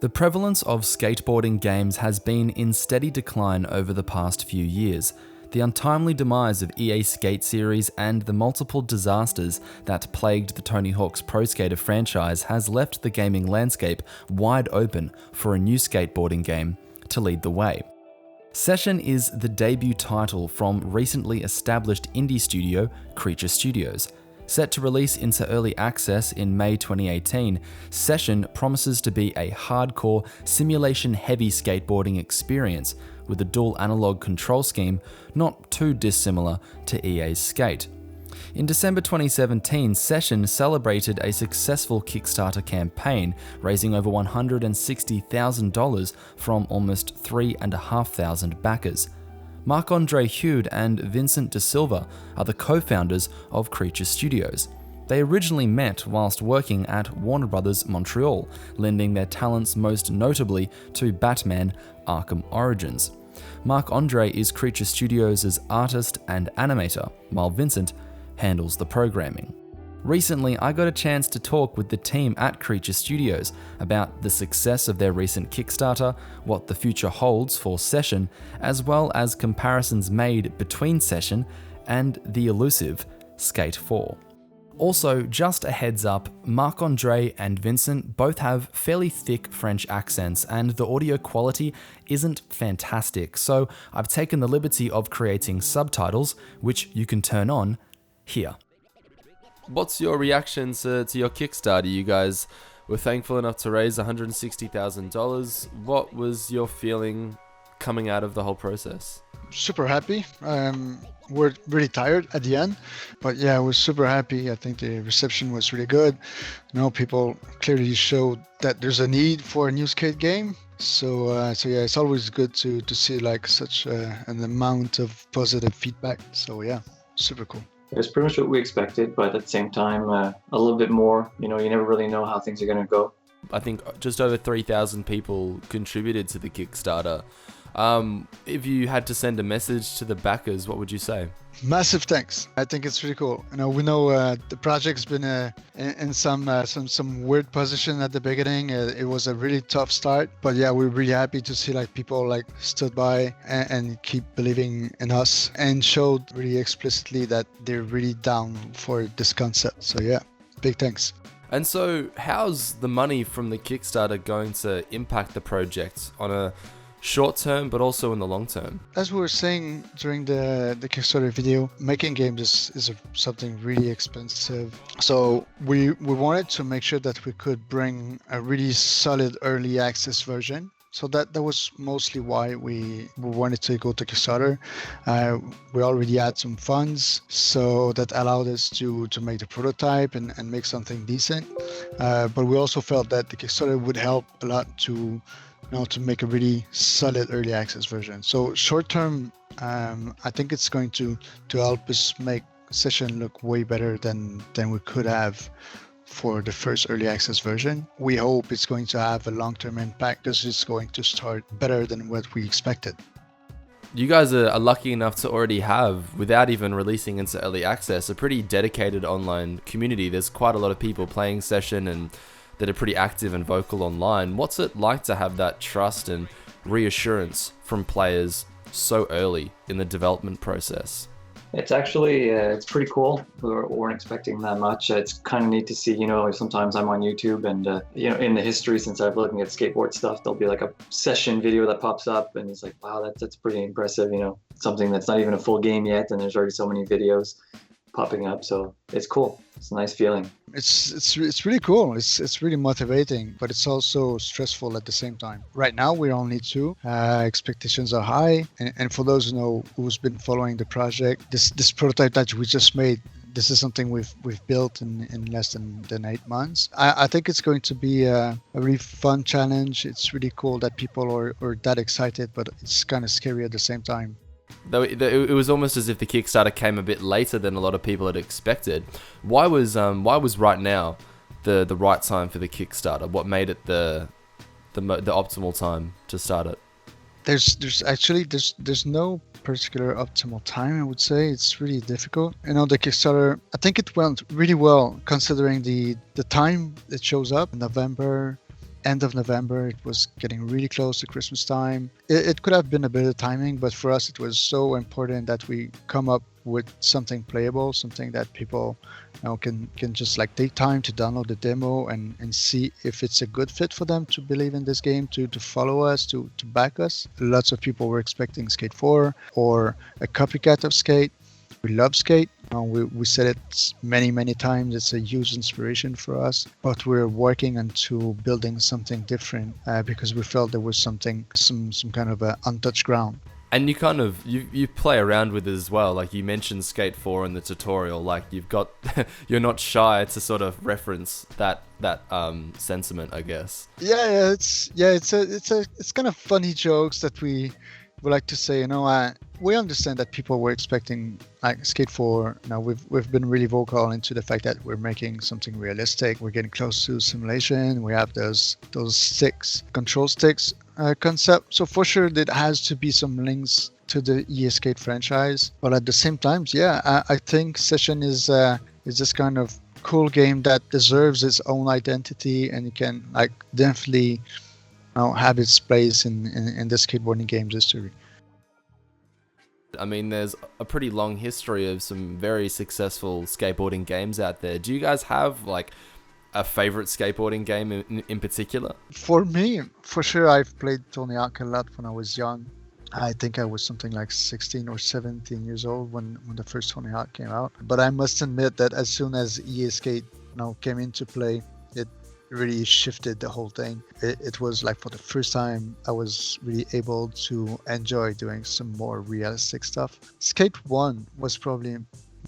The prevalence of skateboarding games has been in steady decline over the past few years. The untimely demise of EA Skate series and the multiple disasters that plagued the Tony Hawk's Pro Skater franchise has left the gaming landscape wide open for a new skateboarding game to lead the way. Session is the debut title from recently established indie studio Creature Studios. Set to release into early access in May 2018, Session promises to be a hardcore, simulation-heavy skateboarding experience with a dual analog control scheme not too dissimilar to EA's Skate. In December 2017, Session celebrated a successful Kickstarter campaign, raising over $160,000 from almost 3,500 backers. Marc-Andre and Vincent De Silva are the co-founders of Creature Studios. They originally met whilst working at Warner Bros. Montreal, lending their talents most notably to Batman: Arkham Origins. Marc-Andre is Creature Studios' artist and animator, while Vincent handles the programming. Recently, I got a chance to talk with the team at Creature Studios about the success of their recent Kickstarter, what the future holds for Session, as well as comparisons made between Session and the elusive Skate 4. Also, just a heads up, Marc-Andre and Vincent both have fairly thick French accents and the audio quality isn't fantastic, so I've taken the liberty of creating subtitles, which you can turn on here. What's your reaction to your Kickstarter? You guys were thankful enough to raise $160,000. What was your feeling coming out of the whole process? Super happy. We're really tired at the end, but yeah, I was super happy. I think the reception was really good. People clearly showed that there's a need for a new skate game. So yeah, it's always good to see like such an amount of positive feedback. So yeah, super cool. It was pretty much what we expected, but at the same time, a little bit more. You never really know how things are going to go. I think just over 3,000 people contributed to the Kickstarter. If you had to send a message to the backers, what would you say? Massive thanks. I think it's really cool. We know the project's been in some weird position at the beginning. It was a really tough start, but yeah, we're really happy to see like people like stood by and keep believing in us and showed really explicitly that they're really down for this concept. So yeah, big thanks. And so, how's the money from the Kickstarter going to impact the project on a short term, but also in the long term? As we were saying during the Kickstarter video, making games is something really expensive. So we wanted to make sure that we could bring a really solid early access version. So that was mostly why we wanted to go to Kickstarter. We already had some funds, so that allowed us to make the prototype and make something decent. But we also felt that the Kickstarter would help a lot to make a really solid early access version. So short term, I think it's going to help us make Session look way better than we could have for the first early access version. We hope it's going to have a long-term impact because it's going to start better than what we expected. You guys are lucky enough to already have, without even releasing into early access, a pretty dedicated online community. There's quite a lot of people playing Session and that are pretty active and vocal online. What's it like to have that trust and reassurance from players so early in the development process? It's actually, it's pretty cool. We weren't expecting that much. It's kind of neat to see, sometimes I'm on YouTube and, in the history, since I've looking at skateboard stuff, there'll be like a Session video that pops up and it's like, wow, that's pretty impressive, something that's not even a full game yet. And there's already so many videos popping up. So it's cool. It's a nice feeling. It's really cool. It's really motivating, but it's also stressful at the same time. Right now we're only two. Expectations are high, and for those who's been following the project, this prototype that we just made, this is something we've built in less than 8 months. I think it's going to be a really fun challenge. It's really cool that people are that excited, but it's kind of scary at the same time. Though it was almost as if the Kickstarter came a bit later than a lot of people had expected. Why was right now the right time for the Kickstarter? What made it the optimal time to start it? There's no particular optimal time. I would say it's really difficult. The Kickstarter, I think it went really well considering the time it shows up in November. end of November. It was getting really close to Christmas time. It could have been a bit of timing, but for us, it was so important that we come up with something playable, something that people can just like take time to download the demo and see if it's a good fit for them to believe in this game, to follow us, to back us. Lots of people were expecting Skate 4 or a copycat of Skate. We love Skate. We said it many times. It's a huge inspiration for us, but we're working into building something different because we felt there was some kind of untouched ground. And you kind of you play around with it as well. Like you mentioned Skate 4 in the tutorial. Like you've got you're not shy to sort of reference that sentiment, I guess. It's kind of funny jokes that we would like to say. We understand that people were expecting like Skate 4. Now we've been really vocal into the fact that we're making something realistic. We're getting close to simulation. We have those control sticks concept. So for sure, there has to be some links to the EA Skate franchise. But at the same time, I think Session is this kind of cool game that deserves its own identity, and it can like definitely have its place in the skateboarding games history. I mean, there's a pretty long history of some very successful skateboarding games out there. Do you guys have like a favorite skateboarding game in particular? For me, for sure, I've played Tony Hawk a lot when I was young. I think I was something like 16 or 17 years old when the first Tony Hawk came out. But I must admit that as soon as EA Skate came into play, it really shifted the whole thing. It was like for the first time I was really able to enjoy doing some more realistic stuff. Skate 1 was probably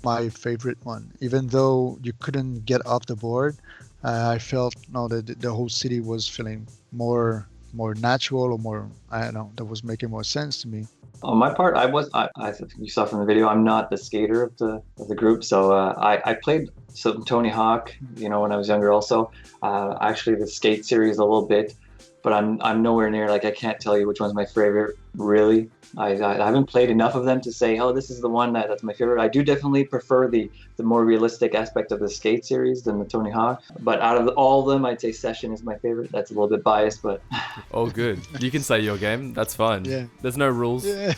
my favorite one. Even though you couldn't get off the board, I felt that the whole city was feeling more natural, or more, I don't know, that was making more sense to me. On my part, I think you saw from the video, I'm not the skater of the group, so I played some Tony Hawk, when I was younger also. Actually, the Skate series a little bit, but I'm nowhere near, like, I can't tell you which one's my favorite, really. I haven't played enough of them to say, oh, this is the one that's my favorite. I do definitely prefer the more realistic aspect of the Skate series than the Tony Hawk. But out of all of them, I'd say Session is my favorite. That's a little bit biased, but... Oh, good. You can say your game. That's fine. Yeah. There's no rules. Yeah.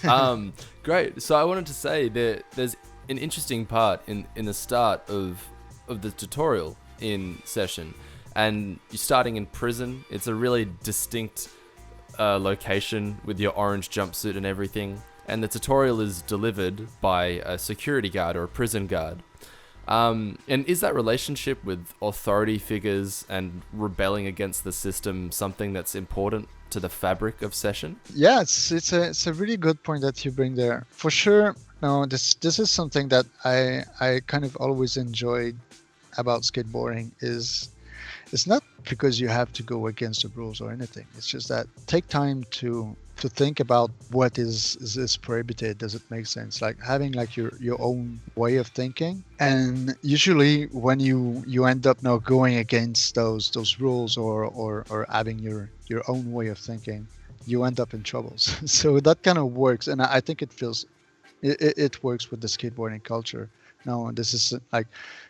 Great. So I wanted to say that there's an interesting part in the start of the tutorial in Session. And you're starting in prison. It's a really distinct location with your orange jumpsuit and everything, and the tutorial is delivered by a security guard or a prison guard. And is that relationship with authority figures and rebelling against the system something that's important to the fabric of Session? Yeah, it's a really good point that you bring there. For sure, this is something that I kind of always enjoyed about skateboarding. It's not because you have to go against the rules or anything. It's just that take time to think about what is prohibited. Does it make sense? Like having like your own way of thinking. And usually when you end up going against those rules or having your own way of thinking, you end up in troubles. So that kind of works, and I think it works with the skateboarding culture. This is like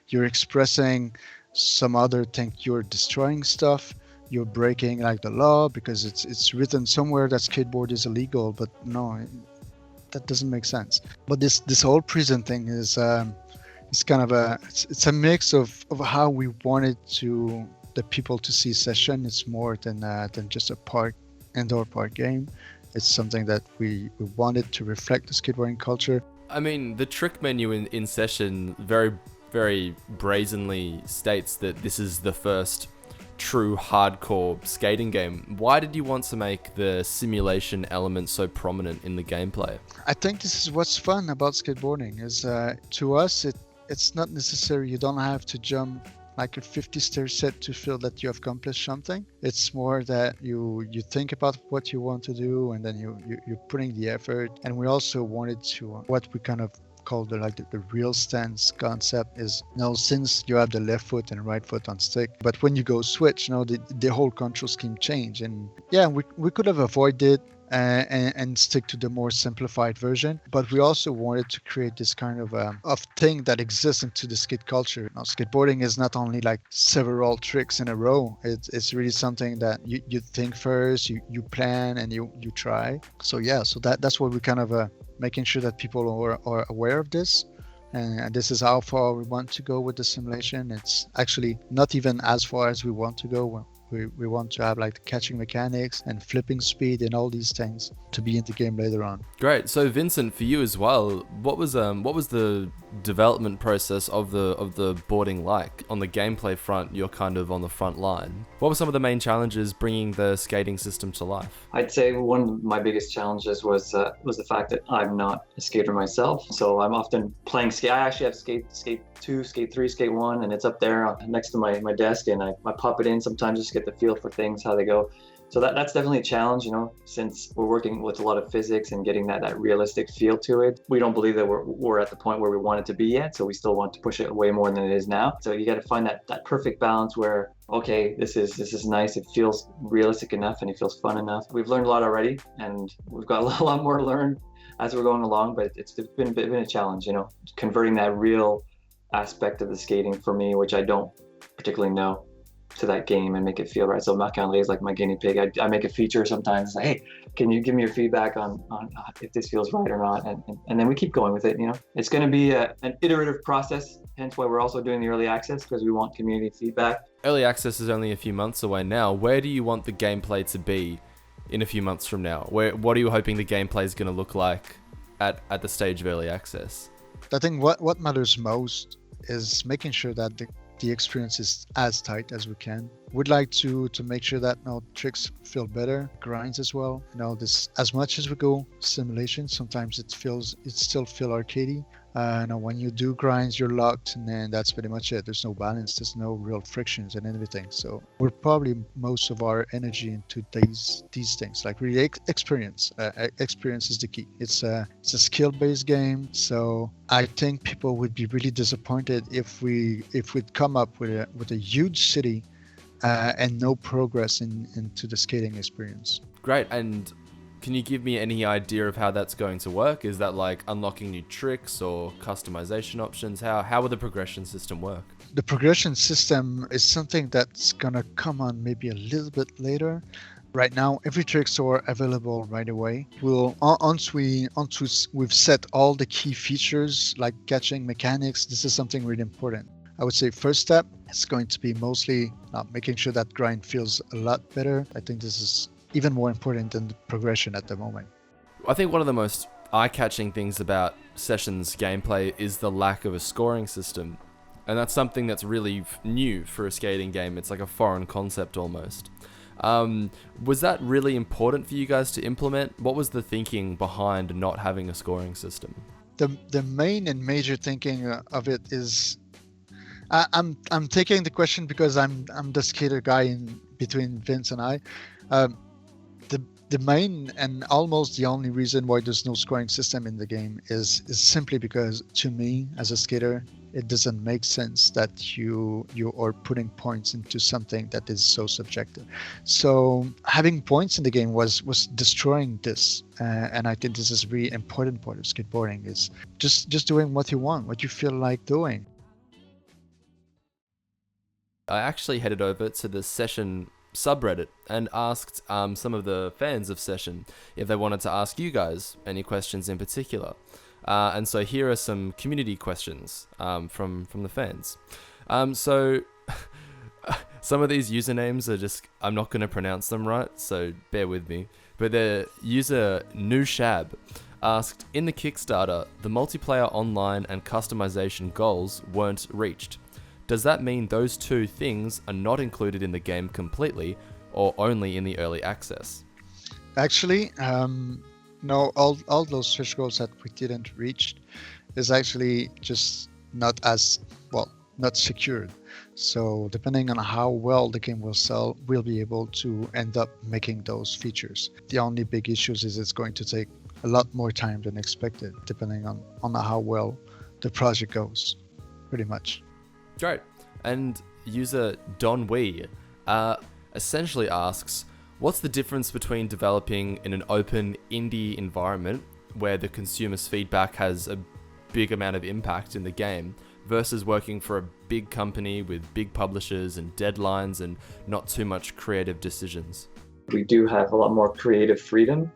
you're expressing some other think you're destroying stuff, you're breaking like the law because it's written somewhere that skateboard is illegal, but no, that doesn't make sense. But this whole prison thing is it's kind of it's a mix of how we wanted the people to see Session. It's more than just a indoor park game. It's something that we wanted to reflect the skateboarding culture. I mean, the trick menu in Session very very brazenly states that this is the first true hardcore skating game. Why did you want to make the simulation element so prominent in the gameplay? I think this is what's fun about skateboarding is to us it's not necessary. You don't have to jump like a 50-stair set to feel that you have accomplished something. It's more that you think about what you want to do, and then you're putting the effort. And we also wanted to what we kind of called the real stance concept is since you have the left foot and right foot on stick, but when you go switch, the whole control scheme change. And yeah, we could have avoided and stick to the more simplified version. But we also wanted to create this kind of thing that exists into the skate culture. Now, skateboarding is not only like several tricks in a row. It's really something that you think first, you plan, and you try. So yeah, so that's what we kind of making sure that people are aware of this. And this is how far we want to go with the simulation. It's actually not even as far as we want to go. We want to have like the catching mechanics and flipping speed and all these things to be in the game later on. Great. So Vincent, for you as well, what was the development process of the boarding like? On the gameplay front, you're kind of on the front line. What were some of the main challenges bringing the skating system to life? I'd say one of my biggest challenges was the fact that I'm not a skater myself. So I'm often playing skate. I actually have skate 2, skate 3, skate 1, and it's up there next to my desk, and I pop it in sometimes just to get the feel for things, how they go. So that's definitely a challenge, since we're working with a lot of physics and getting that realistic feel to it. We don't believe that we're at the point where we want it to be yet, so we still want to push it way more than it is now. So you got to find that perfect balance where, okay, this is nice, it feels realistic enough and it feels fun enough. We've learned a lot already, and we've got a lot more to learn as we're going along, but it's been a challenge, converting that real aspect of the skating for me, which I don't particularly know, to that game and make it feel right. So Marc-Andre is like my guinea pig. I make a feature sometimes, like, hey, can you give me your feedback on if this feels right or not? And then we keep going with it. It's going to be an iterative process, hence why we're also doing the early access, because we want community feedback. Early access is only a few months away now. Where do you want the gameplay to be in a few months from now? What are you hoping the gameplay is going to look like at the stage of early access? I think what matters most is making sure that the experience is as tight as we can. We'd like to make sure that tricks feel better, grinds as well. This, as much as we go simulation, sometimes it still feel arcadey. When you do grinds, you're locked, and then that's pretty much it. There's no balance, there's no real frictions and everything. So we're probably most of our energy into these things, like really experience. Experience is the key. It's a skill-based game, so I think people would be really disappointed if we'd come up with a huge city and no progress into the skating experience. Great. And can you give me any idea of how that's going to work? Is that like unlocking new tricks or customization options? How will the progression system work? The progression system is something that's gonna come on maybe a little bit later. Right now, every trick store available right away. Once we've set all the key features like catching mechanics, this is something really important. I would say first step is going to be mostly making sure that grind feels a lot better. I think this is even more important than the progression at the moment. I think one of the most eye-catching things about Sessions gameplay is the lack of a scoring system. And that's something that's really new for a skating game. It's like a foreign concept almost. Was that really important for you guys to implement? What was the thinking behind not having a scoring system? The main and major thinking of it is, I'm taking the question because I'm the skater guy in between Vince and I. The main and almost the only reason why there's no scoring system in the game is simply because, to me as a skater, it doesn't make sense that you are putting points into something that is so subjective. So having points in the game was destroying this, and I think this is a really important part of skateboarding, is just doing what you want, what you feel like doing. I actually headed over to the Session subreddit and asked some of the fans of Session if they wanted to ask you guys any questions in particular. And so here are some community questions from the fans. So some of these usernames are just, I'm not going to pronounce them right, so bear with me. But the user Nushab asked, in the Kickstarter, the multiplayer online and customization goals weren't reached. Does that mean those two things are not included in the game completely, or only in the early access? Actually, no, all those stretch goals that we didn't reach is actually just not secured. So depending on how well the game will sell, we'll be able to end up making those features. The only big issues is it's going to take a lot more time than expected, depending on how well the project goes, pretty much. Great. And user Don Wee essentially asks, What's the difference between developing in an open indie environment where the consumer's feedback has a big amount of impact in the game versus working for a big company with big publishers and deadlines and not too much creative decisions? We do have a lot more creative freedom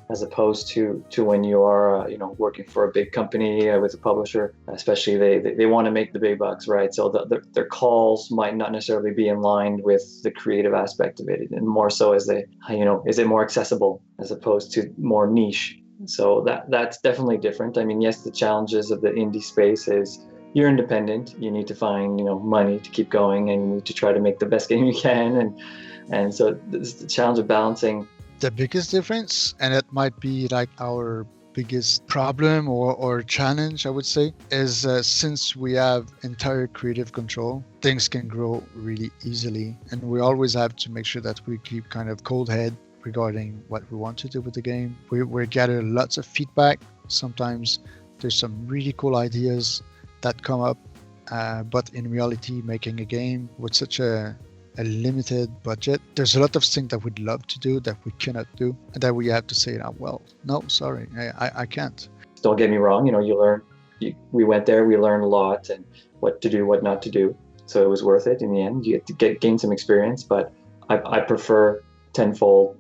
as opposed to when you are working for a big company with a publisher. Especially they want to make the big bucks, right? So their calls might not necessarily be in line with the creative aspect of it, and more so as is it more accessible as opposed to more niche. So that's definitely different. I mean, yes, the challenges of the indie space is you're independent. You need to find money to keep going, and you need to try to make the best game you can, and so this is the challenge of balancing. The biggest difference, and it might be like our biggest problem or challenge, I would say, is since we have entire creative control, things can grow really easily, and we always have to make sure that we keep kind of cold head regarding what we want to do with the game. We gather lots of feedback. Sometimes there's some really cool ideas that come up, but in reality, making a game with such a limited budget, there's a lot of things that we'd love to do that we cannot do, and that we have to say, well, no, sorry, I can't. Don't get me wrong, we went there, we learned a lot and what to do, what not to do. So it was worth it in the end. You get to gain some experience, but I prefer tenfold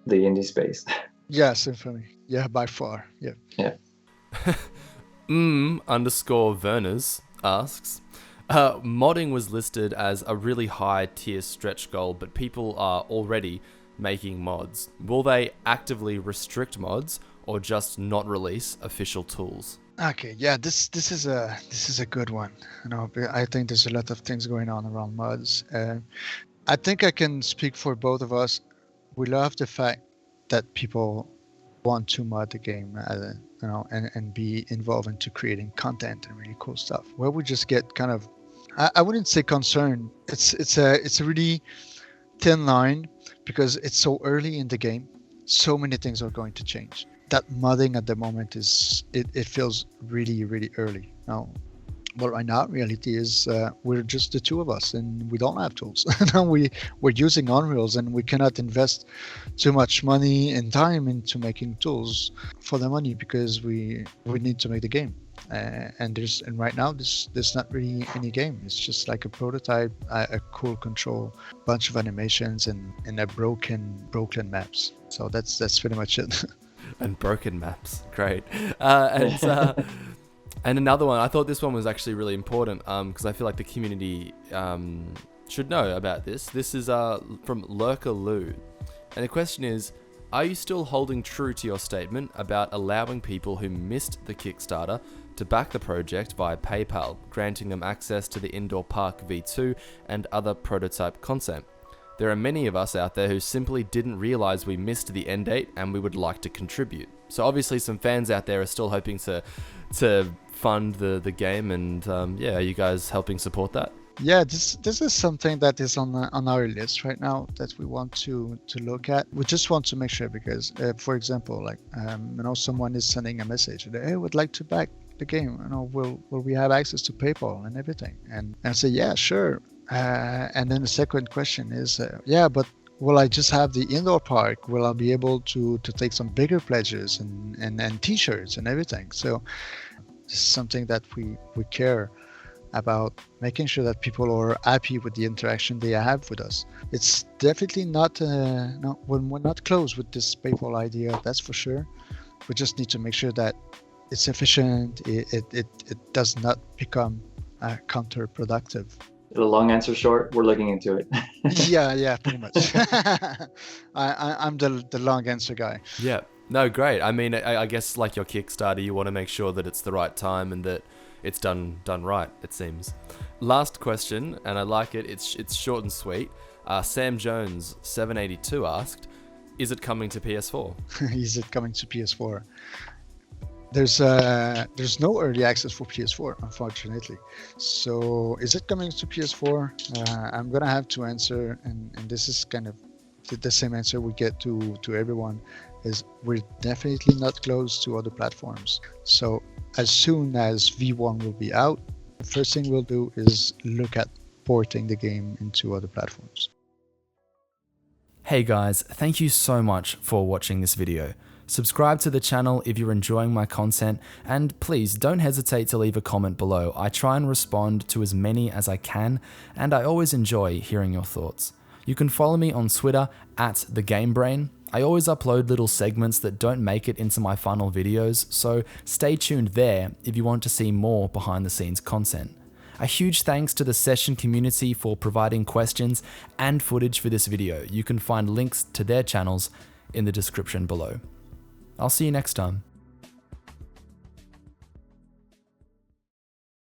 the indie space. Yeah, symphony. Yeah, by far. Yeah. Yeah. _Verners asks, modding was listed as a really high tier stretch goal, but people are already making mods. Will they actively restrict mods or just not release official tools? Okay, yeah, this is a good one. I think there's a lot of things going on around mods. I think I can speak for both of us. We love the fact that people want to mod the game, and be involved into creating content and really cool stuff. Where we just get kind of, I wouldn't say concerned. It's a really thin line because it's so early in the game. So many things are going to change. That modding at the moment it feels really, really early. Now, well, right now, reality is we're just the two of us, and we don't have tools. We're using Unreals, and we cannot invest too much money and time into making tools for the money because we need to make the game. And right now there's not really any game. It's just like a prototype, a cool control, bunch of animations, and a broken maps. So that's pretty much it. And broken maps, great. And another one, I thought this one was actually really important because I feel like the community should know about this. This is from Lurker Lou. And the question is, are you still holding true to your statement about allowing people who missed the Kickstarter to back the project via PayPal, granting them access to the Indoor Park V2 and other prototype content? There are many of us out there who simply didn't realize we missed the end date and we would like to contribute. So obviously some fans out there are still hoping to fund the game, and are you guys helping support that? Yeah, this is something that is on our list right now that we want to look at. We just want to make sure because, for example, like someone is sending a message, hey, would like to back the game. Will we have access to PayPal and everything? And I say, yeah, sure. And then the second question is, but will I just have the indoor park? Will I be able to take some bigger pledges and T-shirts and everything? So this is something that we care about, making sure that people are happy with the interaction they have with us. It's definitely not, we're not close with this PayPal idea, that's for sure. We just need to make sure that it's efficient, it does not become counterproductive. The long answer short, we're looking into it. yeah, pretty much. I'm the long answer guy. Yeah, no, great. I mean, I guess like your Kickstarter, you want to make sure that it's the right time and that it's done right, it seems. Last question, and I like it. It's short and sweet. Sam Jones 782 asked, "Is it coming to PS4?" Is it coming to PS4? There's no early access for PS4, unfortunately. So is it coming to PS4? I'm gonna have to answer, and this is kind of the same answer we get to everyone, is we're definitely not close to other platforms. So as soon as V1 will be out, the first thing we'll do is look at porting the game into other platforms. Hey guys, thank you so much for watching this video. Subscribe to the channel if you're enjoying my content, and please don't hesitate to leave a comment below. I try and respond to as many as I can, and I always enjoy hearing your thoughts. You can follow me on Twitter @TheGameBrain. I always upload little segments that don't make it into my final videos, so stay tuned there if you want to see more behind the scenes content. A huge thanks to the session community for providing questions and footage for this video. You can find links to their channels in the description below. I'll see you next time.